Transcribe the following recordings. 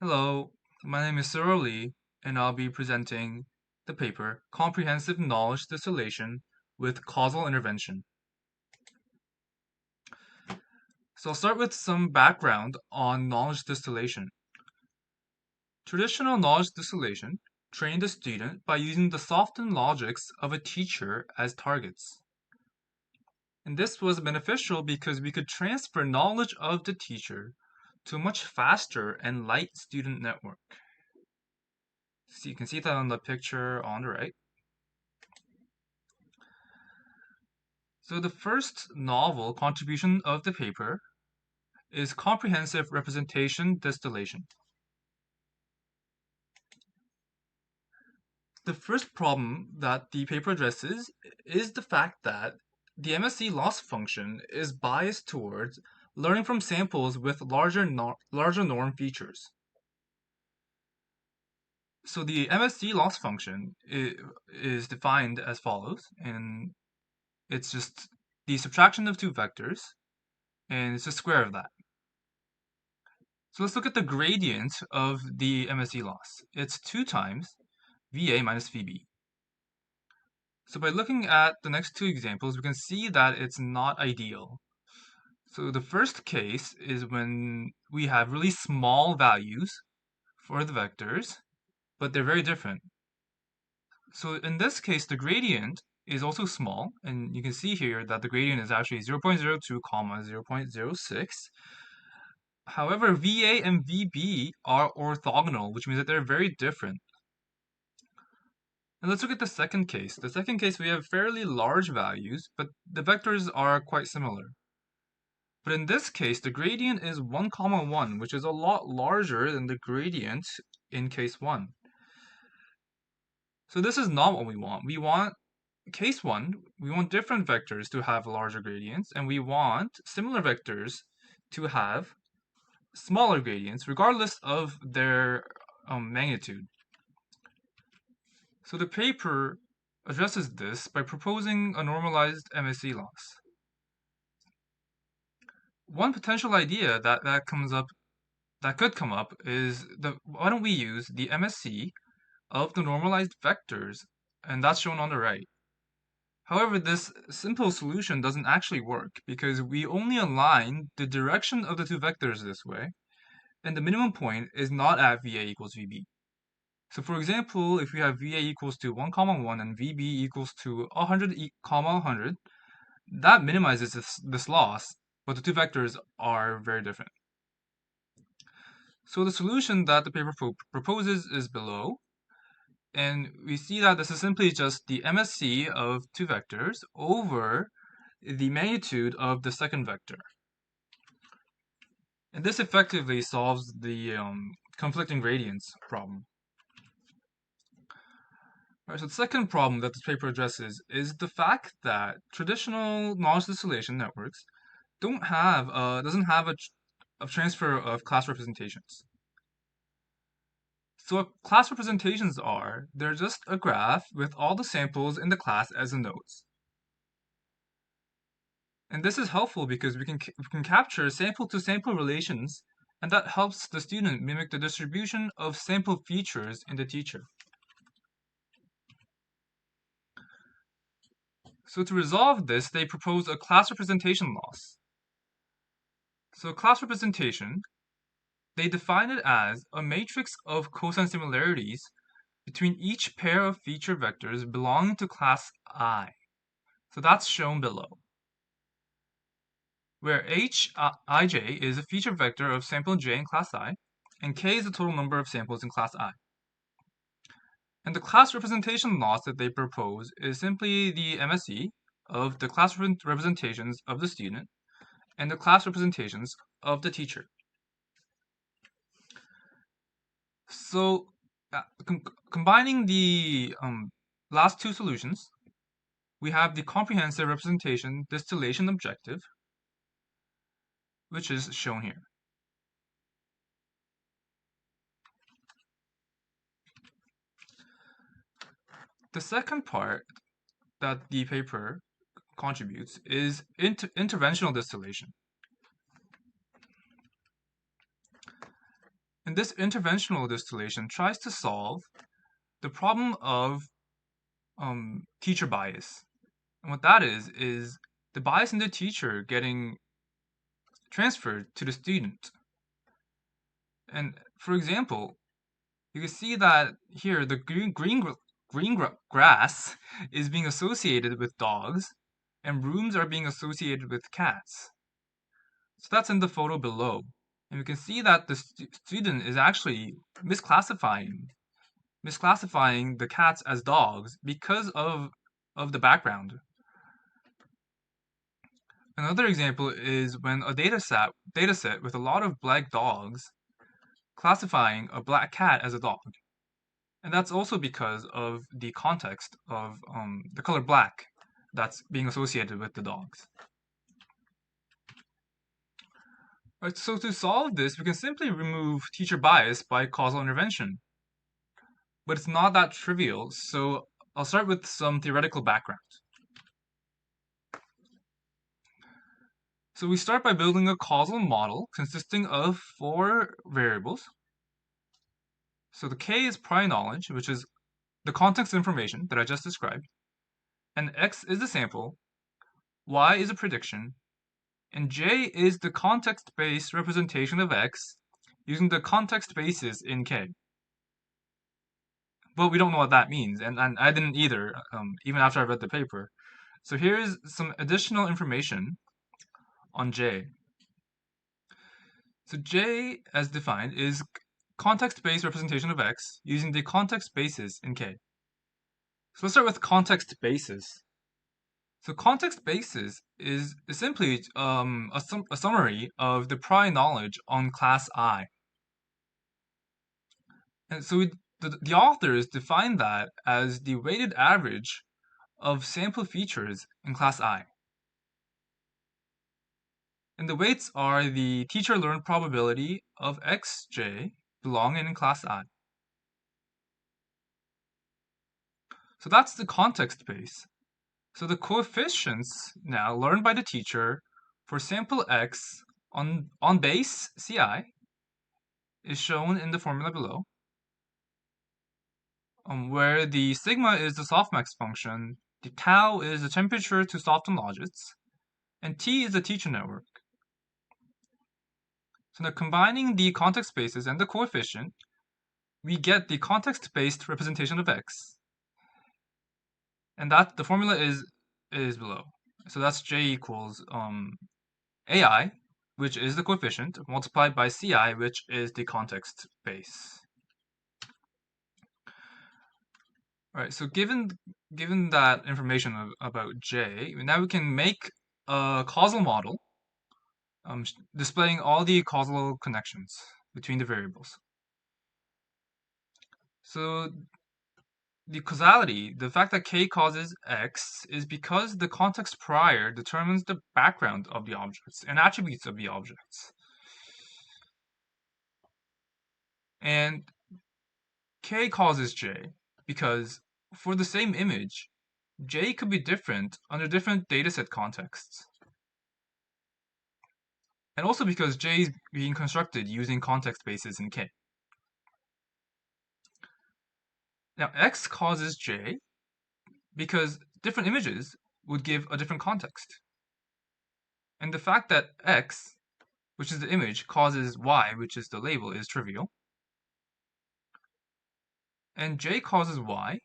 Hello, my name is Cyril Lee, and I'll be presenting the paper Comprehensive Knowledge Distillation with Causal Intervention. So I'll start with some background on knowledge distillation. Traditional knowledge distillation trained the student by using the softened logics of a teacher as targets. And this was beneficial because we could transfer knowledge of the teacher to a much faster and light student network. So you can see that on the picture on the right. So the first novel contribution of the paper is comprehensive representation distillation. The first problem that the paper addresses is the fact that the MSE loss function is biased towards learning from samples with larger norm features. So the MSE loss function is defined as follows, and it's just the subtraction of two vectors, and it's the square of that. So let's look at the gradient of the MSE loss. It's 2 times VA minus VB. So by looking at the next two examples, we can see that it's not ideal. So the first case is when we have really small values for the vectors, but they're very different. So in this case, the gradient is also small, and you can see here that the gradient is actually 0.02 comma 0.06. However, VA and VB are orthogonal, which means that they're very different. And let's look at the second case. The second case, we have fairly large values, but the vectors are quite similar. But in this case, the gradient is 1, 1, which is a lot larger than the gradient in case 1. So this is not what we want. We want case 1, we want different vectors to have larger gradients, and we want similar vectors to have smaller gradients, regardless of their magnitude. So the paper addresses this by proposing a normalized MSE loss. One potential idea that could come up is why don't we use the MSE of the normalized vectors, and that's shown on the right. However, this simple solution doesn't actually work because we only align the direction of the two vectors this way, and the minimum point is not at VA equals VB. So for example, if we have VA equals to 1, 1 and VB equals to 100, 100, that minimizes this loss, but the two vectors are very different. So the solution that the paper proposes is below, and we see that this is simply just the MSE of two vectors over the magnitude of the second vector. And this effectively solves the conflicting gradients problem. Alright, so the second problem that this paper addresses is the fact that traditional knowledge distillation networks doesn't have a transfer of class representations. So what class representations are, they're just a graph with all the samples in the class as the nodes. And this is helpful because we can capture sample-to-sample relations, and that helps the student mimic the distribution of sample features in the teacher. So to resolve this, they propose a class representation loss. So class representation, they define it as a matrix of cosine similarities between each pair of feature vectors belonging to class I. So that's shown below, where Hij is a feature vector of sample j in class I, and k is the total number of samples in class I. And the class representation loss that they propose is simply the MSE of the class representations of the student and the class representations of the teacher. So combining the last two solutions, we have the comprehensive representation distillation objective, which is shown here. The second part that the paper contributes is interventional distillation. And this interventional distillation tries to solve the problem of teacher bias. And what that is the bias in the teacher getting transferred to the student. And for example, you can see that here the grass is being associated with dogs, and rooms are being associated with cats. So that's in the photo below. And we can see that the student is actually misclassifying the cats as dogs because of the background. Another example is when a dataset with a lot of black dogs classifying a black cat as a dog. And that's also because of the context of the color black that's being associated with the dogs. Right, so to solve this, we can simply remove teacher bias by causal intervention. But it's not that trivial, so I'll start with some theoretical background. So we start by building a causal model consisting of 4 variables. So the K is prior knowledge, which is the context information that I just described, and X is the sample, Y is a prediction, and J is the context-based representation of X using the context basis in K. But we don't know what that means, and I didn't either, even after I read the paper. So here's some additional information on J. So J, as defined, is context-based representation of X using the context basis in K. So let's start with context basis. So context basis is simply a summary of the prior knowledge on class I. And so the authors define that as the weighted average of sample features in class I. And the weights are the teacher learned probability of xj belonging in class I. So that's the context base. So the coefficients now learned by the teacher for sample x on base Ci is shown in the formula below, where the sigma is the softmax function, the tau is the temperature to soften logits, and T is the teacher network. So now combining the context spaces and the coefficient, we get the context-based representation of x. And that the formula is below. So that's J equals AI, which is the coefficient, multiplied by Ci, which is the context base. All right, so given that information about J, now we can make a causal model displaying all the causal connections between the variables. So the causality, the fact that K causes X, is because the context prior determines the background of the objects and attributes of the objects. And K causes J because for the same image, J could be different under different dataset contexts. And also because J is being constructed using context bases in K. Now, X causes J because different images would give a different context. And the fact that X, which is the image, causes Y, which is the label, is trivial. And J causes Y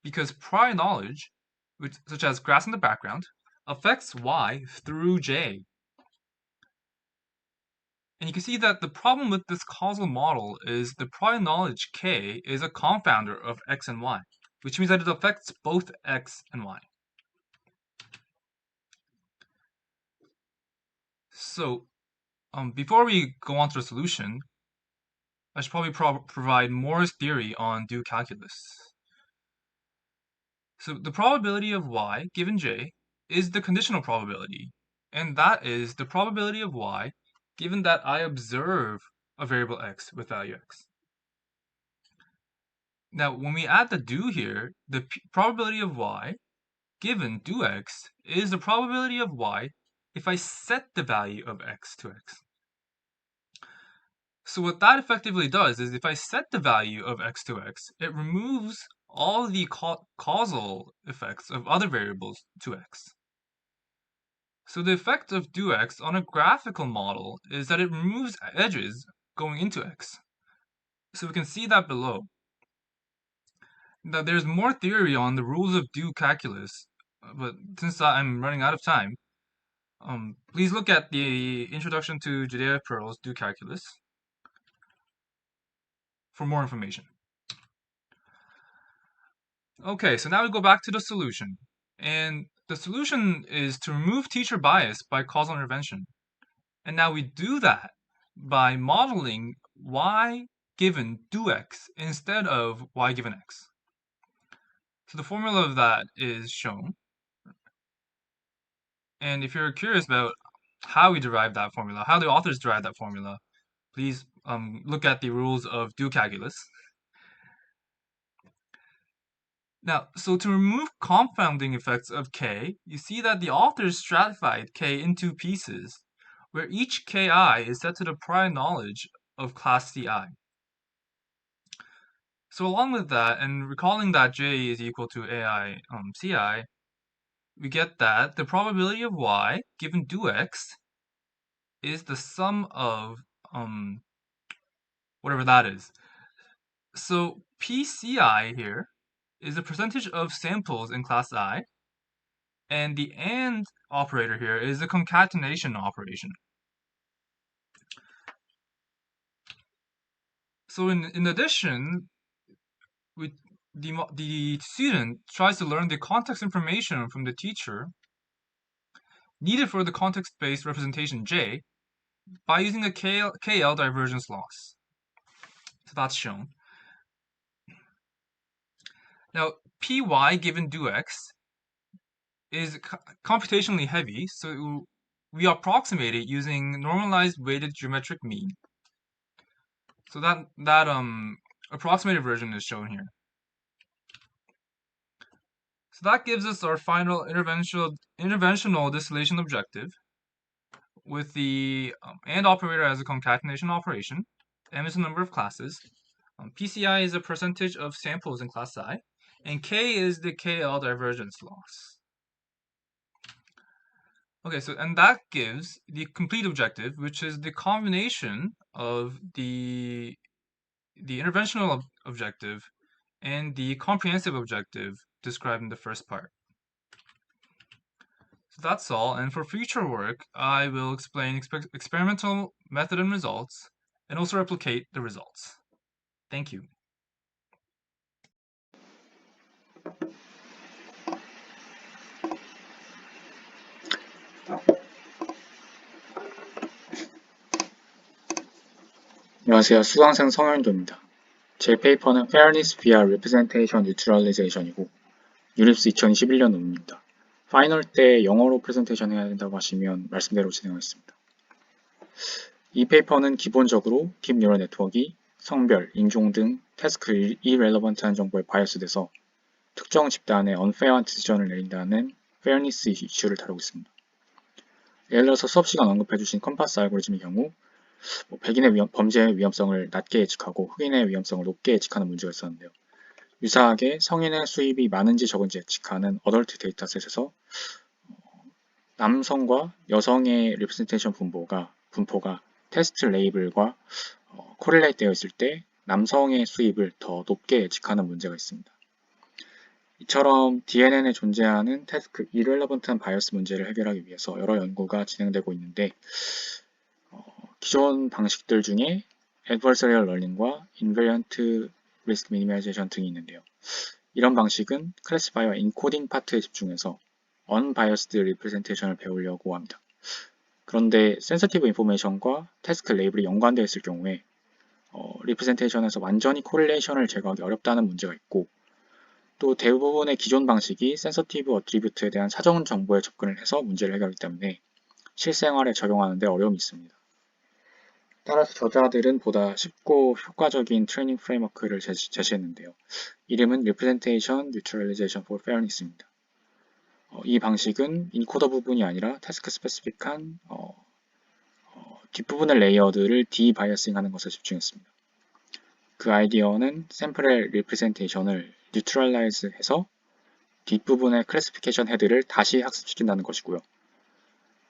because prior knowledge, such as grass in the background, affects Y through J. And you can see that the problem with this causal model is the prior knowledge K is a confounder of X and Y, which means that it affects both X and Y. So, before we go on to the solution, I should probably provide Moore's theory on due calculus. So the probability of Y given J is the conditional probability, and that is the probability of Y given that I observe a variable X with value X. Now, when we add the do here, the probability of Y given do X is the probability of Y if I set the value of X to X. So what that effectively does is if I set the value of x to x, it removes all the causal effects of other variables to x. So the effect of do x on a graphical model is that it removes edges going into x. So we can see that below. Now there's more theory on the rules of do calculus, but since I'm running out of time, please look at the Introduction to Judea-Pearl's do calculus for more information. Okay, so now we go back to the solution. And the solution is to remove teacher bias by causal intervention. And now we do that by modeling y given do x instead of y given x. So the formula of that is shown. And if you're curious about how we derive that formula, how the authors derive that formula, please look at the rules of do calculus. Now, so to remove confounding effects of K, you see that the authors stratified K into pieces, where each Ki is set to the prior knowledge of class Ci. So along with that, and recalling that J is equal to Ai Ci, we get that the probability of Y given do X is the sum of whatever that is. So PCI here is the percentage of samples in class I, and the AND operator here is a concatenation operation. So in addition, the student tries to learn the context information from the teacher needed for the context-based representation J by using a KL divergence loss. So that's shown. Now, Py given do X is computationally heavy, so we approximate it using normalized weighted geometric mean. So that approximated version is shown here. So that gives us our final interventional distillation objective with the AND operator as a concatenation operation. M is the number of classes. PCI is a percentage of samples in class I, and K is the KL divergence loss. Okay, so and that gives the complete objective, which is the combination of the interventional objective and the comprehensive objective described in the first part. So that's all, and for future work, I will explain experimental method and results, and also replicate the results. Thank you. 안녕하세요. 수강생 성현도입니다. 제 페이퍼는 Fairness via Representation Neutralization이고 유립스 2021년 논문입니다. 파이널 때 영어로 프레젠테이션 해야 된다고 하시면 말씀대로 진행하겠습니다. 이 페이퍼는 기본적으로 딥 뉴럴 네트워크가 성별, 인종 등 태스크 irrelevant한 정보에 바이어스돼서 특정 집단의 unfair한 디시전을 내린다는 fairness 이슈를 다루고 있습니다. 예를 들어서 수업 시간 언급해주신 컴파스 알고리즘의 경우 백인의 범죄의 위험성을 낮게 예측하고 흑인의 위험성을 높게 예측하는 문제가 있었는데요. 유사하게 성인의 수입이 많은지 적은지 예측하는 어덜트 데이터셋에서 남성과 여성의 리프레젠테이션 분포가 테스트 레이블과 코릴레이트 되어 있을 때 남성의 수입을 더 높게 예측하는 문제가 있습니다. 이처럼 DNN에 존재하는 태스크 irrelevant한 바이어스 문제를 해결하기 위해서 여러 연구가 진행되고 있는데 기존 방식들 중에 adversarial learning과 invariant risk minimization 등이 있는데요. 이런 방식은 클래시파이어와 인코딩 파트에 집중해서 unbiased representation을 배우려고 합니다. 그런데 sensitive information과 task label이 연관되어 있을 경우에 representation에서 완전히 correlation을 제거하기 어렵다는 문제가 있고 또 대부분의 기존 방식이 sensitive attribute에 대한 사전 정보에 접근을 해서 문제를 해결하기 때문에 실생활에 적용하는 데 어려움이 있습니다. 따라서 저자들은 보다 쉽고 효과적인 트레이닝 프레임워크를 제시했는데요. 이름은 Representation Neutralization for Fairness입니다. 이 방식은 인코더 부분이 아니라 태스크 스페시픽한 뒷부분의 레이어들을 디바이어싱 하는 것에 집중했습니다. 그 아이디어는 샘플의 리프레젠테이션을 뉴트럴라이즈 해서 뒷부분의 클래시피케이션 헤드를 다시 학습시킨다는 것이고요.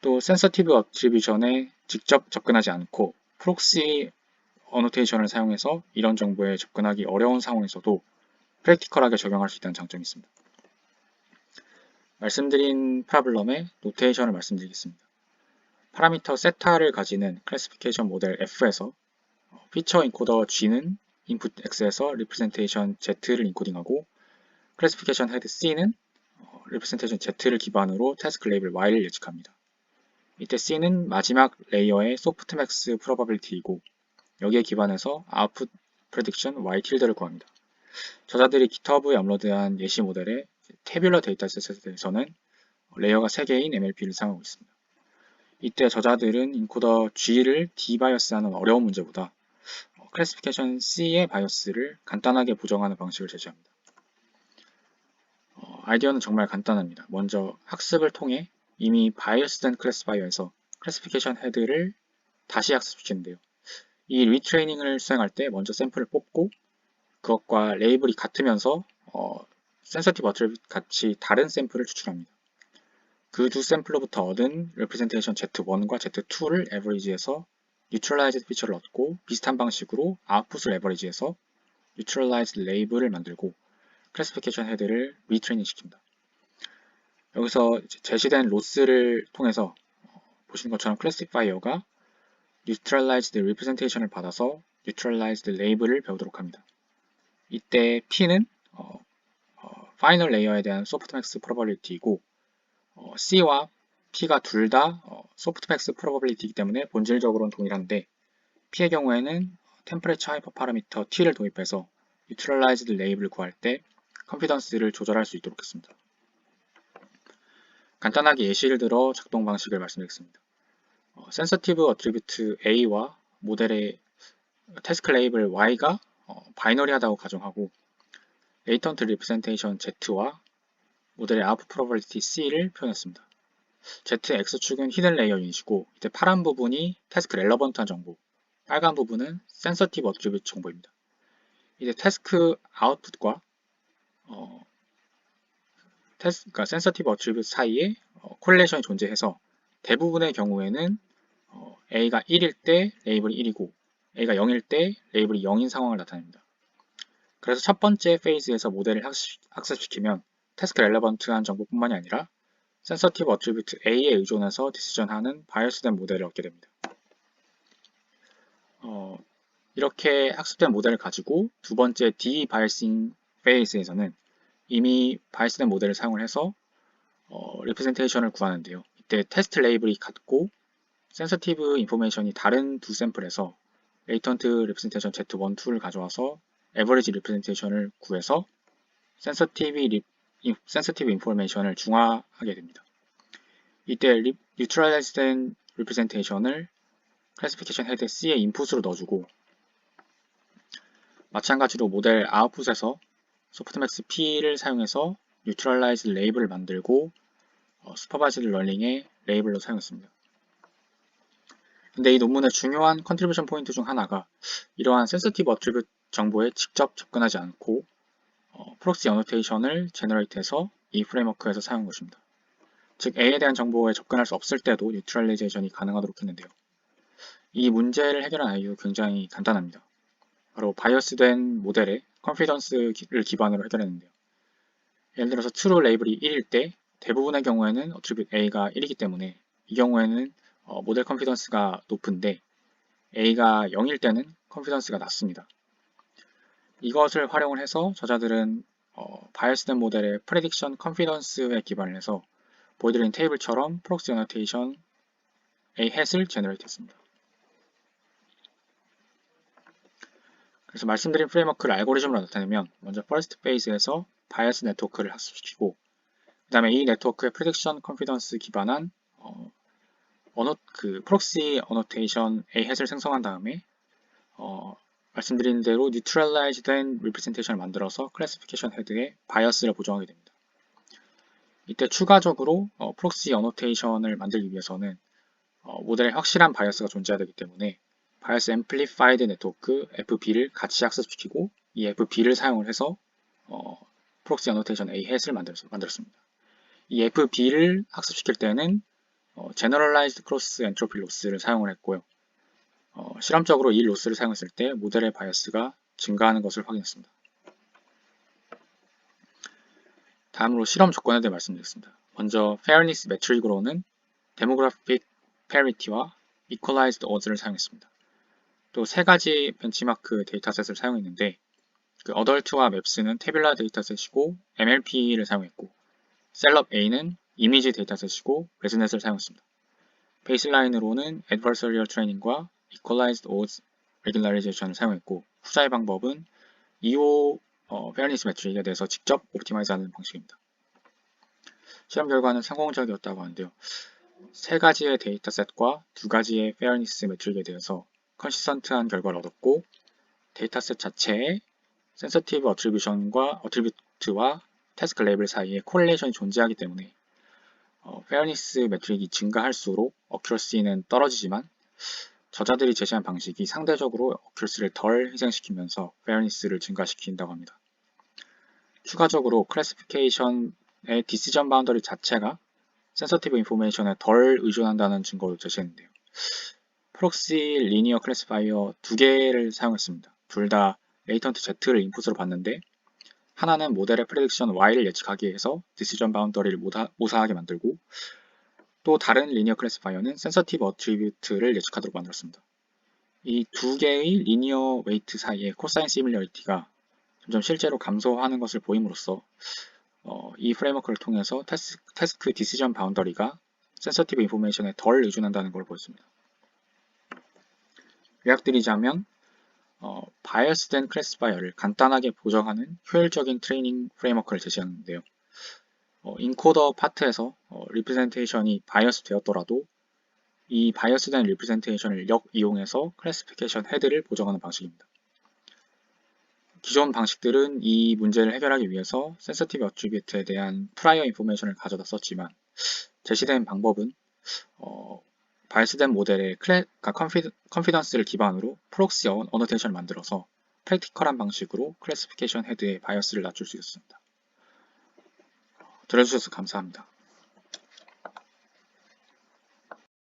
또 센서티브 어트리뷰션에 직접 접근하지 않고 프록시 어노테이션을 사용해서 이런 정보에 접근하기 어려운 상황에서도 프랙티컬하게 적용할 수 있다는 장점이 있습니다. 말씀드린 프로블럼의 노테이션을 말씀드리겠습니다. 파라미터 세타를 가지는 클래시피케이션 모델 F에서 피처 인코더 G는 인풋 X에서 리프레젠테이션 Z를 인코딩하고 클래시피케이션 헤드 C는 리프레젠테이션 Z를 기반으로 태스크 레이블 Y를 예측합니다. 이때 C는 마지막 레이어의 소프트맥스 프로바빌리티이고 여기에 기반해서 아웃풋 프레딕션 Y 틸드를 구합니다. 저자들이 GitHub에 업로드한 예시 모델의 태뷸러 데이터셋에서는 레이어가 3개인 MLP를 사용하고 있습니다. 이때 저자들은 인코더 G를 디바이어스하는 어려운 문제보다 클래시피케이션 C의 바이어스를 간단하게 보정하는 방식을 제시합니다. 아이디어는 정말 간단합니다. 먼저 학습을 통해 이미 바이어스된 클래시파이어에서 클래시피케이션 헤드를 다시 학습시키는데요. 이 리트레이닝을 수행할 때 먼저 샘플을 뽑고 그것과 레이블이 같으면서 센서티브 어트리뷰트 같이 다른 샘플을 추출합니다. 그 두 샘플로부터 얻은 representation Z1과 Z2를 average해서 neutralized 피처를 얻고 비슷한 방식으로 output을 average해서 neutralized label을 만들고 classification head를 retraining 시킵니다. 여기서 제시된 로스를 통해서 보시는 것처럼 클래시파이어가 neutralized representation을 받아서 neutralized label을 배우도록 합니다. 이때 P는 파이널 레이어에 대한 소프트맥스 프로버빌리티이고 C와 P가 둘 다 소프트맥스 프로버빌리티이기 때문에 본질적으로는 동일한데 P의 경우에는 템퍼레처 하이퍼 파라미터 T를 도입해서 neutralized label을 구할 때 컨피던스를 조절할 수 있도록 했습니다. 간단하게 예시를 들어 작동 방식을 말씀드리겠습니다. 센서티브 어트리뷰트 A와 모델의 태스크 레이블 Y가 바이너리하다고 가정하고 레이턴트 리프레젠테이션 Z와 모델의 아웃풋 프로버빌리티 C를 표현했습니다. ZX축은 히든 레이어 유닛이고 이때 파란 부분이 태스크 렐러번트한 정보, 빨간 부분은 센서티브 어트리뷰트 정보입니다. 이제 태스크 아웃풋과 그러니까 센서티브 어트리뷰트 사이에 콜레이션이 존재해서 대부분의 경우에는 A가 1일 때 레이블이 1이고 A가 0일 때 레이블이 0인 상황을 나타냅니다. 그래서 첫 번째 페이지에서 모델을 학습시키면 태스크 렐러번트한 정보뿐만이 아니라 센서티브 어트리뷰트 A에 의존해서 디시전하는 바이어스된 모델을 얻게 됩니다. 이렇게 학습된 모델을 가지고 두 번째 디바이어싱 페이지에서는 이미 바이어스된 모델을 사용을 해서 리프레젠테이션을 구하는데요. 이때 테스트 레이블이 같고 센서티브 인포메이션이 다른 두 샘플에서 레이턴트 리프레젠테이션 Z1, 2를 가져와서 에버리지 리프레젠테이션을 구해서 센서티브 인포메이션을 중화하게 됩니다. 이때 뉴트럴라이즈된 리프레젠테이션을 클래시피케이션 헤드 C의 인풋으로 넣어주고 마찬가지로 모델 아웃풋에서 소프트맥스 P를 사용해서 뉴트럴라이즈 레이블을 만들고 슈퍼바이즈드 러닝의 레이블로 사용했습니다. 근데 이 논문의 중요한 컨트리뷰션 포인트 중 하나가 이러한 센서티브 어트리뷰트 정보에 직접 접근하지 않고 프록시 어노테이션을 제너레이트해서 이 프레임워크에서 사용한 것입니다. 즉 A에 대한 정보에 접근할 수 없을 때도 뉴트럴라이제이션이 가능하도록 했는데요. 이 문제를 해결한 아이디어 굉장히 간단합니다. 바로 바이어스된 모델의 컨피던스를 기반으로 해결했는데요. 예를 들어서 true 레이블이 1일 때 대부분의 경우에는 어트리뷰트 A가 1이기 때문에 이 경우에는 모델 컨피던스가 높은데 A가 0일 때는 컨피던스가 낮습니다. 이것을 활용을 해서 저자들은 바이어스된 모델의 프레딕션 컨피던스에 기반을 해서 보여드린 테이블처럼 프록시 어노테이션 A 햇을 제너레이트 했습니다. 그래서 말씀드린 프레임워크를 알고리즘으로 나타내면 먼저 퍼스트 페이지에서 바이어스 네트워크를 학습시키고 그 다음에 이 네트워크의 프레딕션 컨피던스 기반한 프록시 어노테이션 A 햇을 생성한 다음에 말씀드린 대로 뉴트럴라이즈된 리프레젠테이션을 만들어서 클래시피케이션 헤드의 바이어스를 보정하게 됩니다. 이때 추가적으로 프록시 어노테이션을 만들기 위해서는 모델에 확실한 바이어스가 존재해야 되기 때문에 바이어스 앰플리파이드 네트워크 FB를 같이 학습시키고 이 FB를 사용을 해서 프록시 어노테이션 A 햇을 만들었습니다. 이 FB를 학습시킬 때는 Generalized Cross Entropy Loss를 사용을 했고요. 실험적으로 이 로스를 사용했을 때 모델의 바이어스가 증가하는 것을 확인했습니다. 다음으로 실험 조건에 대해 말씀드리겠습니다. 먼저 Fairness 매트릭으로는 Demographic Parity와 Equalized Odds를 사용했습니다. 또 세 가지 벤치마크 데이터셋을 사용했는데 그 어덜트와 맵스는 태뷸라 데이터셋이고 MLP를 사용했고 셀럽 A는 이미지 데이터셋이고 레즈넷을 사용했습니다. 베이스라인으로는 Adversarial Training과 Equalized Odds Regularizzation을 사용했고 후자의 방법은 EO Fairness 매트릭에 대해서 직접 옵티마이즈하는 방식입니다. 실험 결과는 성공적이었다고 하는데요. 세 가지의 데이터셋과 두 가지의 Fairness 매트릭에 대해서 컨시스턴트한 결과를 얻었고 데이터셋 자체에 센서티브 어트리뷰션과 어트리뷰트와 태스크 레이블 사이에 코렐레이션이 존재하기 때문에 페어니스 매트릭이 증가할수록 어큐러시는 떨어지지만 저자들이 제시한 방식이 상대적으로 어큐러시를 덜 희생시키면서 페어니스를 증가시킨다고 합니다. 추가적으로 클래시피케이션의 디시전 바운더리 자체가 센서티브 인포메이션에 덜 의존한다는 증거를 제시했는데요. 프록시 리니어 클래시파이어 두 개를 사용했습니다. 둘 다 레이턴트 Z를 인풋으로 봤는데 하나는 모델의 프레딕션 Y를 예측하기 위해서 디시전 바운더리를 모사하게 만들고 또 다른 리니어 클래시파이어는 센서티브 어트리뷰트를 예측하도록 만들었습니다. 이 두 개의 리니어 웨이트 사이의 코사인 시밀러리티가 점점 실제로 감소하는 것을 보임으로써 이 프레임워크를 통해서 태스크 디시전 바운더리가 센서티브 인포메이션에 덜 의존한다는 걸 보였습니다. 요약드리자면 바이어스된 클래시파이어를 간단하게 보정하는 효율적인 트레이닝 프레임워크를 제시하는데요. 인코더 파트에서 리프레젠테이션이 바이어스 되었더라도 이 바이어스된 리프레젠테이션을 이용해서 클래시피케이션 헤드를 보정하는 방식입니다. 기존 방식들은 이 문제를 해결하기 위해서 센서티브 어트리뷰트에 대한 프라이어 인포메이션을 가져다 썼지만 제시된 방법은 바이어스된 모델의 컨피던스를 기반으로 프록시 어노테이션을 만들어서 프랙티컬한 방식으로 클래시피케이션 헤드의 바이어스를 낮출 수 있었습니다. 들어주셔서 감사합니다.